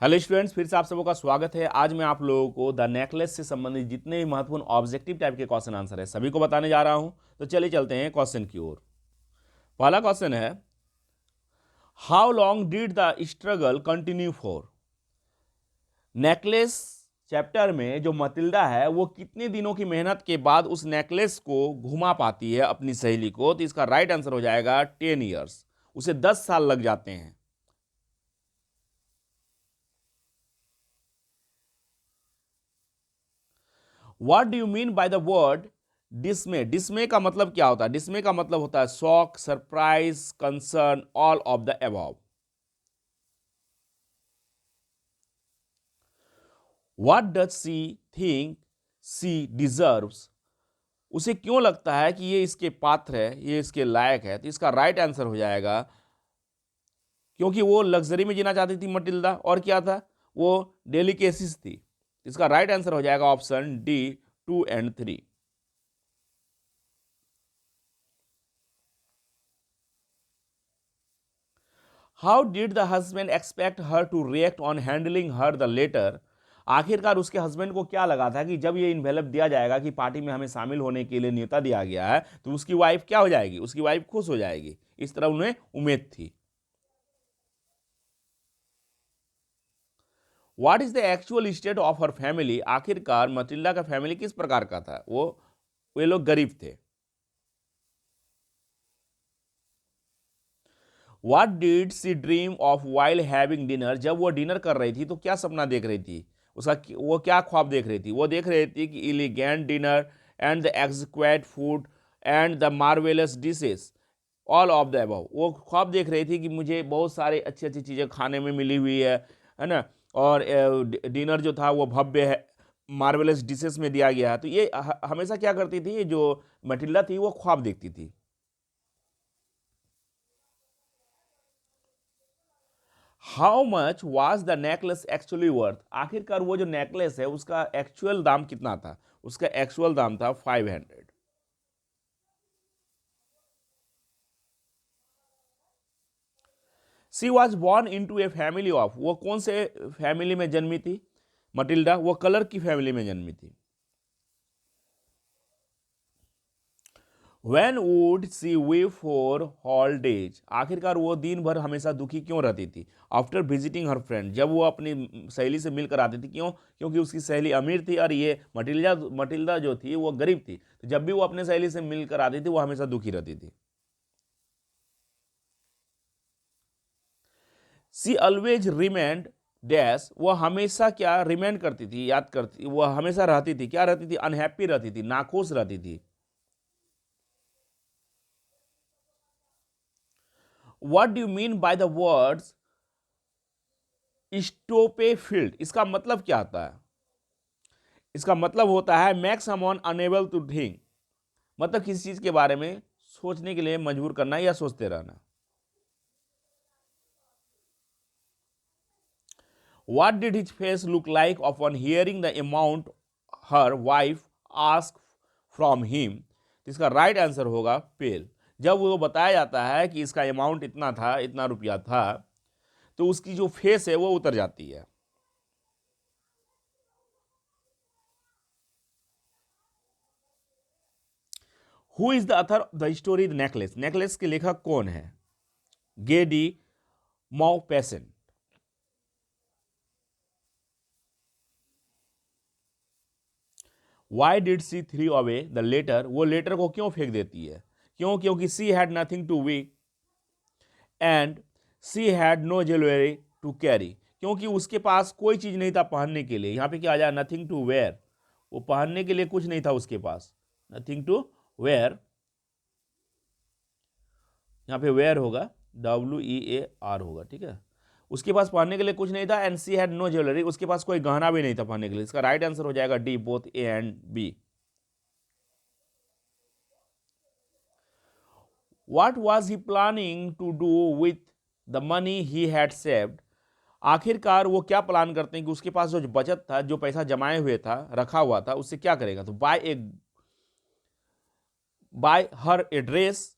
Hello students, फिर से आप सबों का स्वागत है। आज मैं आप लोगों को द नेकलेस से संबंधित जितने भी महत्वपूर्ण ऑब्जेक्टिव टाइप के क्वेश्चन आंसर है सभी को बताने जा रहा हूं। तो चलिए चलते हैं क्वेश्चन की ओर। पहला क्वेश्चन है, how long did the struggle continue for. Necklace chapter में जो मतिल्डा है वो कितने दिनों की मेहनत के बाद उस नेकलेस को घुमा पाती है अपनी सहेली को। तो इसका राइट आंसर हो जाएगा 10 ईयर्स। उसे 10 साल लग जाते हैं। What do you mean by the word डिसमे। डिसमे का मतलब क्या होता है? डिसमे का मतलब होता है shock, surprise, concern, all of the above. What does she think she deserves. उसे क्यों लगता है कि ये इसके पात्र है, ये इसके लायक है। तो इसका राइट आंसर हो जाएगा क्योंकि वो लग्जरी में जीना चाहती थी मटिल्डा, और क्या था, वो डेलिकेसीज थी। इसका राइट आंसर हो जाएगा ऑप्शन डी, 2 और 3। How did the husband expect her to react on handling her the letter. आखिरकार उसके हस्बैंड को क्या लगा था कि जब ये इन्वेलप दिया जाएगा कि पार्टी में हमें शामिल होने के लिए न्योता दिया गया है, तो उसकी वाइफ क्या हो जाएगी, उसकी वाइफ खुश हो जाएगी। इस तरह उन्हें उम्मीद थी। What is the actual state of her family. आखिरकार मटिल्डा का फैमिली किस प्रकार का था? वे लोग गरीब थे। What did she dream of while having dinner. जब वो डिनर कर रही थी तो क्या सपना देख रही थी? उसका वो क्या ख्वाब देख रही थी? वो देख रही थी कि elegant dinner and the exquisite food and the marvellous dishes, all of the above. वो ख्वाब देख रही थी कि मुझे बहुत सारी अच्छी अच्छी चीज़ें खाने में मिली हुई है ना। और डिनर जो था वो भव्य है, मार्वेलस डिशेस में दिया गया है। तो ये हमेशा क्या करती थी, ये जो मटिल्डा थी वो ख्वाब देखती थी। How much was the necklace actually worth. आखिरकार वो जो नेकलेस है उसका एक्चुअल दाम कितना था? उसका एक्चुअल दाम था 500। She was born into a family of. वो कौन से फैमिली में जन्मी थी मटिल्डा? वो कलर की फैमिली में जन्मी थी। When would she weep for whole days। आखिरकार वो दिन भर हमेशा दुखी क्यों रहती थी? After visiting her friend. जब वो अपनी सहेली से मिलकर आती थी। क्यों? क्योंकि उसकी सहेली अमीर थी और ये मटिल्डा मटिल्डा जो थी वो गरीब थी। तो जब भी वो अपने सहेली से मिलकर आती थी वो हमेशा दुखी रहती थी। सी ऑलवेज रिमेंड डैश। वो हमेशा क्या रिमेंड करती थी, याद करती, वो हमेशा रहती थी, क्या रहती थी, अनहैप्पी रहती थी, नाखुश रहती थी। What do you mean by the words stupefied. इसका मतलब क्या होता है? इसका मतलब होता है make someone unable to think. मतलब किसी चीज के बारे में सोचने के लिए मजबूर करना या सोचते रहना। What did his face look like upon hearing the amount her wife ask from him. इसका राइट आंसर होगा पेल। जब वो बताया जाता है कि इसका अमाउंट इतना था, इतना रुपया था, तो उसकी जो फेस है वो उतर जाती है। Who is the author the story the necklace. Necklace के लेखक कौन है? Guy de Maupassant. Why did she throw away the letter. वो लेटर को क्यों फेंक देती है? क्यों? क्योंकि she had nothing to wear and she had no jewellery to carry. क्योंकि उसके पास कोई चीज नहीं था पहनने के लिए। यहां पे क्या आ जाए, नथिंग टू वेयर। वो पहनने के लिए कुछ नहीं था उसके पास। नथिंग टू वेयर, यहां पे वेयर होगा, WEAR होगा, ठीक है। उसके पास पहनने के लिए कुछ नहीं था। And she had no jewellery. उसके पास कोई गहना भी नहीं था पहनने के लिए। इसका राइट आंसर हो जाएगा D, both A and B. What was he planning to do with the money he had saved। आखिरकार वो क्या प्लान करते हैं कि उसके पास जो बचत था, जो पैसा जमाए हुए था, रखा हुआ था, उससे क्या करेगा? तो बाय हर ए ड्रेस।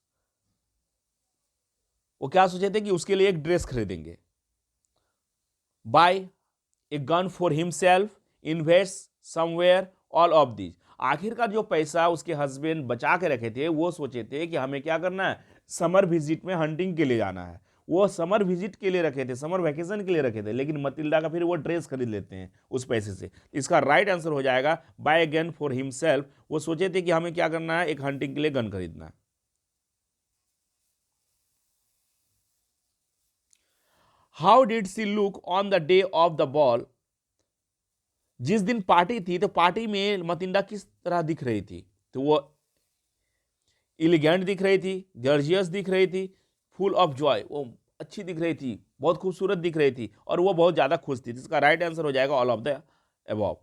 वो क्या सोचे थे कि उसके लिए एक ड्रेस खरीदेंगे। Buy a gun for himself, invest somewhere, all of this. आखिरकार जो पैसा उसके हस्बैंड बचा के रखे थे, वो सोचे थे कि हमें क्या करना है, समर विजिट में हंटिंग के लिए जाना है। वो समर विजिट के लिए रखे थे, समर वैकेशन के लिए रखे थे, लेकिन मतिल्डा का फिर वो ड्रेस खरीद लेते हैं उस पैसे से। इसका राइट आंसर हो जाएगा buy a gun for himself. वो सोचे थे कि हमें क्या करना है, एक हंटिंग के लिए गन खरीदना है। How did she look on the day of the ball. जिस दिन पार्टी थी तो पार्टी में मतिंडा किस तरह दिख रही थी, तो वो इलिगेंट दिख रही थी, जर्जियस दिख रही थी, फुल ऑफ जॉय, वो अच्छी दिख रही थी, बहुत खूबसूरत दिख रही थी, और वो बहुत ज्यादा खुश थी। इसका राइट आंसर हो जाएगा all of the above.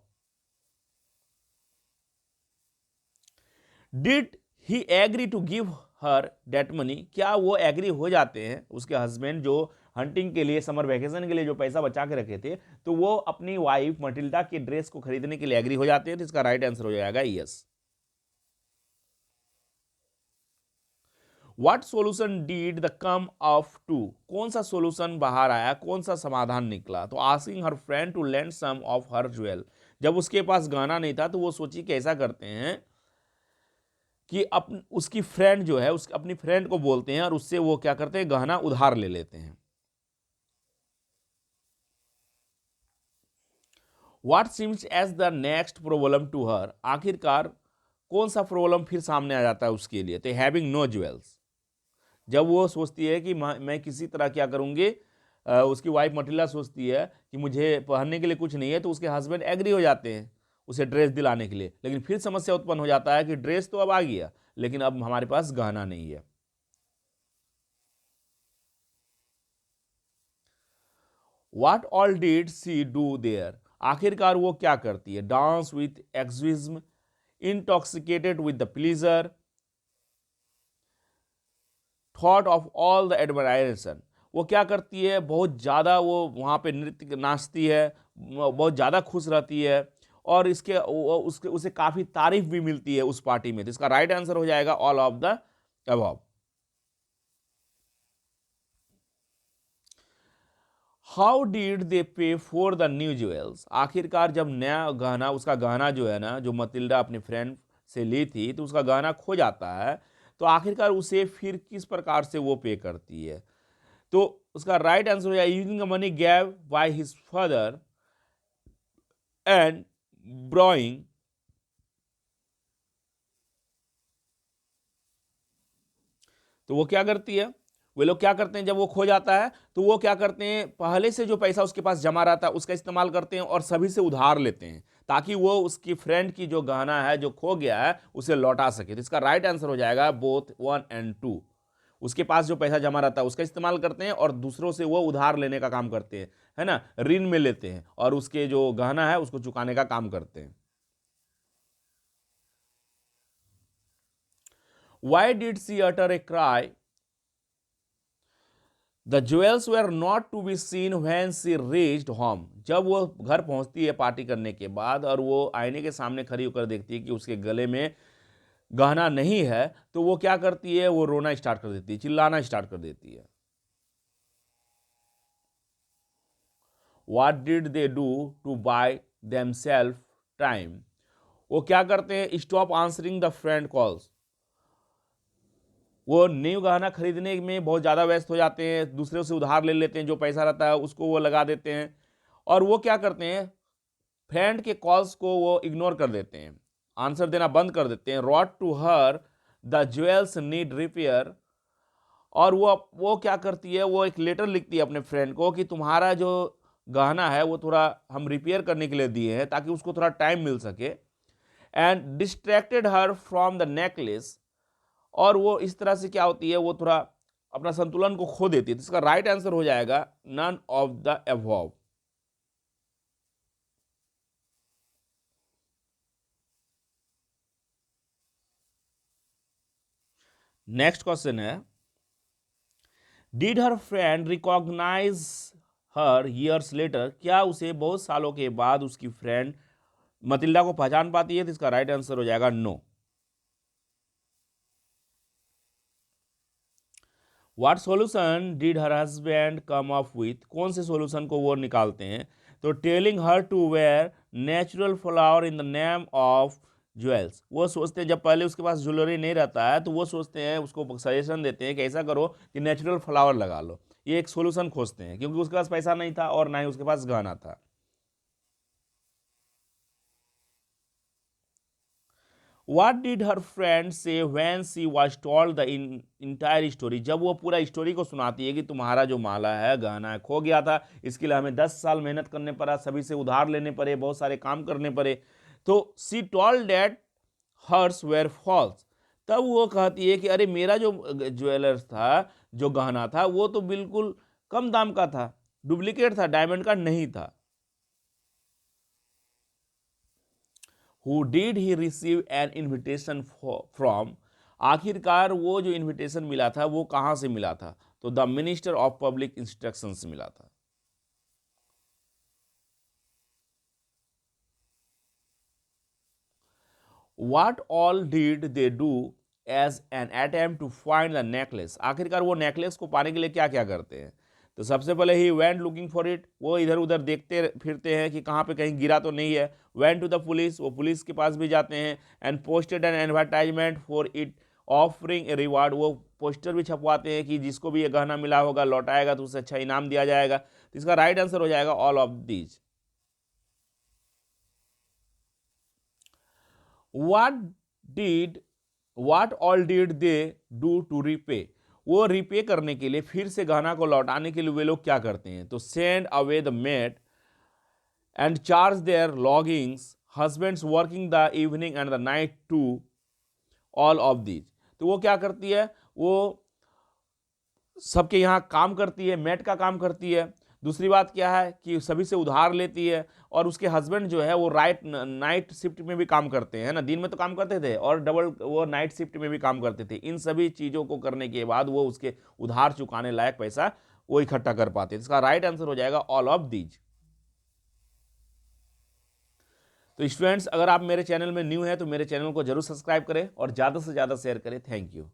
Did he agree to give her debt money. क्या वो एग्री हो जाते हैं, उसके हस्बैंड जो हंटिंग के लिए समर वेकेशन के लिए जो पैसा बचा के रखे थे, तो वो अपनी वाइफ मटिल्डा के ड्रेस को खरीदने के लिए एग्री हो जाते हैं। तो इसका राइट आंसर हो जाएगा yes. What solution did the come of to. कौन सा सोल्यूशन बाहर आया, कौन सा समाधान निकला, तो asking her friend to lend some of her jewel. जब उसके पास गाना नहीं था तो वो सोची कि ऐसा करते हैं कि उसकी फ्रेंड जो है, अपनी फ्रेंड को बोलते हैं और उससे वो क्या करते हैं, गहना उधार ले लेते हैं। What seems as the next problem to her. आखिरकार कौन सा प्रॉब्लम फिर सामने आ जाता है उसके लिए, तो हैविंग नो ज्वेल्स। जब वो सोचती है कि मैं किसी तरह क्या करूंगी, उसकी वाइफ मटिल्डा सोचती है कि मुझे पहनने के लिए कुछ नहीं है, तो उसके हस्बैंड एग्री हो जाते हैं उसे ड्रेस दिलाने के लिए। लेकिन फिर समस्या उत्पन्न हो जाता है कि ड्रेस तो अब आ गया, लेकिन अब हमारे पास गहना नहीं है। What all did she do there. आखिरकार वो क्या करती है, dance with activism, intoxicated with the pleasure, thought of all the admiration. वो क्या करती है, बहुत ज़्यादा वो वहाँ पे नृत्य नाचती है, बहुत ज़्यादा खुश रहती है, और उसके उसे काफ़ी तारीफ भी मिलती है उस पार्टी में। तो इसका राइट आंसर हो जाएगा all of the above. How did they पे फॉर द न्यू ज्वेल्स। आखिरकार जब नया गहना, उसका गहना जो है ना, जो मतिल्डा अपने फ्रेंड से ली थी, तो उसका गहना खो जाता है, तो आखिरकार उसे फिर किस प्रकार से वो पे करती है, तो उसका राइट आंसर हो जाएगा using money gave by his father and ब्रोइंग। तो वो क्या करती है, वे लोग क्या करते हैं, जब वो खो जाता है तो वो क्या करते हैं, पहले से जो पैसा उसके पास जमा रहता है उसका इस्तेमाल करते हैं और सभी से उधार लेते हैं, ताकि वो उसकी फ्रेंड की जो गहना है जो खो गया है उसे लौटा सके। तो इसका राइट आंसर हो जाएगा बोथ 1 एंड 2। उसके पास जो पैसा जमा रहता है उसका इस्तेमाल करते हैं, और दूसरों से वो उधार लेने का काम करते हैं, है ना, ऋण में लेते हैं, और उसके जो गहना है उसको चुकाने का काम करते हैं। Why did she utter a cry. The jewels were not to be seen when she reached home. जब वो घर पहुंचती है पार्टी करने के बाद, और वो आईने के सामने खड़ी होकर देखती है कि उसके गले में गहना नहीं है, तो वो क्या करती है, वो रोना स्टार्ट कर देती है, चिल्लाना स्टार्ट कर देती है। What did they do to buy themselves time? वो क्या करते हैं, stop answering the friend calls. वो न्यू गहना खरीदने में बहुत ज़्यादा व्यस्त हो जाते हैं, दूसरे से उधार ले लेते हैं, जो पैसा रहता है उसको वो लगा देते हैं, और वो क्या करते हैं, फ्रेंड के कॉल्स को वो इग्नोर कर देते हैं, आंसर देना बंद कर देते हैं। Wrote to her the jewels need repair. और वो क्या करती है, वो एक लेटर लिखती है अपने फ्रेंड को कि तुम्हारा जो गहना है वो थोड़ा हम रिपेयर करने के लिए दिए हैं, ताकि उसको थोड़ा टाइम मिल सके। And distracted her from the necklace. और वो इस तरह से क्या होती है, वो थोड़ा अपना संतुलन को खो देती है। तो इसका राइट आंसर हो जाएगा none of the above. Next question है, did her friend recognize her years later. क्या उसे बहुत सालों के बाद उसकी फ्रेंड मतिल्डा को पहचान पाती है, तो इसका राइट आंसर हो जाएगा no. What solution did her husband come up with. कौन से सॉल्यूशन को वो निकालते हैं, तो telling her to wear natural flower in the name of jewels, वो सोचते हैं, जब पहले उसके पास ज्वेलरी नहीं रहता है तो वो सोचते हैं, उसको सजेशन देते हैं कि ऐसा करो कि नेचुरल फ्लावर लगा लो। ये एक सोल्यूशन खोजते हैं, क्योंकि उसके पास पैसा नहीं था और ना ही उसके पास गहना था। What did her friend say when she was told the entire story? जब वो पूरा स्टोरी को सुनाती है कि तुम्हारा जो माला है, गहना है, खो गया था, इसके लिए हमें 10 साल मेहनत करने पड़ा, सभी से उधार लेने पड़े, बहुत सारे काम करने पड़े। तो she told that hers were false, तब वो कहती है कि अरे मेरा जो ज्वेलर्स था, जो गहना था, वो तो बिल्कुल कम दाम का था, डुप्लीकेट था, डायमंड का नहीं था। Who did he receive an invitation from, आखिरकार वो जो इन्विटेशन मिला था वो कहाँ से मिला था? तो the minister of public instruction से मिला था। What all did they do as an attempt to find the necklace? आखिरकार वो नेकलेस को पाने के लिए क्या क्या करते हैं? तो सबसे पहले he went looking for it, वो इधर उधर देखते फिरते हैं कि कहाँ पे कहीं गिरा तो नहीं है। वेंट टू द पुलिस, वो पुलिस के पास भी जाते हैं। And posted an advertisement for it offering a reward, वो पोस्टर भी छपवाते हैं कि जिसको भी ये गहना मिला होगा, लौटाएगा तो उसे अच्छा इनाम दिया जाएगा। तो इसका राइट आंसर हो जाएगा all of these. what did what all did they do to repay, वो रिपे करने के लिए, फिर से गहना को लौटाने के लिए वे लोग क्या करते हैं? तो send away the maid and charge their lodgings, husbands working the evening and the night to all of these. तो वो क्या करती है? वो सबके यहाँ काम करती है, मेट का काम करती है। दूसरी बात क्या है कि सभी से उधार लेती है, और उसके हस्बैंड जो है वो नाइट शिफ्ट में भी काम करते हैं ना, दिन में तो काम करते थे और डबल वो नाइट शिफ्ट में भी काम करते थे। इन सभी चीज़ों को करने के बाद वो उसके उधार चुकाने लायक पैसा वो इकट्ठा कर पाते। इसका राइट आंसर हो जाएगा ऑल ऑफ दीज। तो स्टूडेंट्स, अगर आप मेरे चैनल में न्यू हैं तो मेरे चैनल को जरूर सब्सक्राइब करें और ज़्यादा से ज़्यादा शेयर करें। Thank you.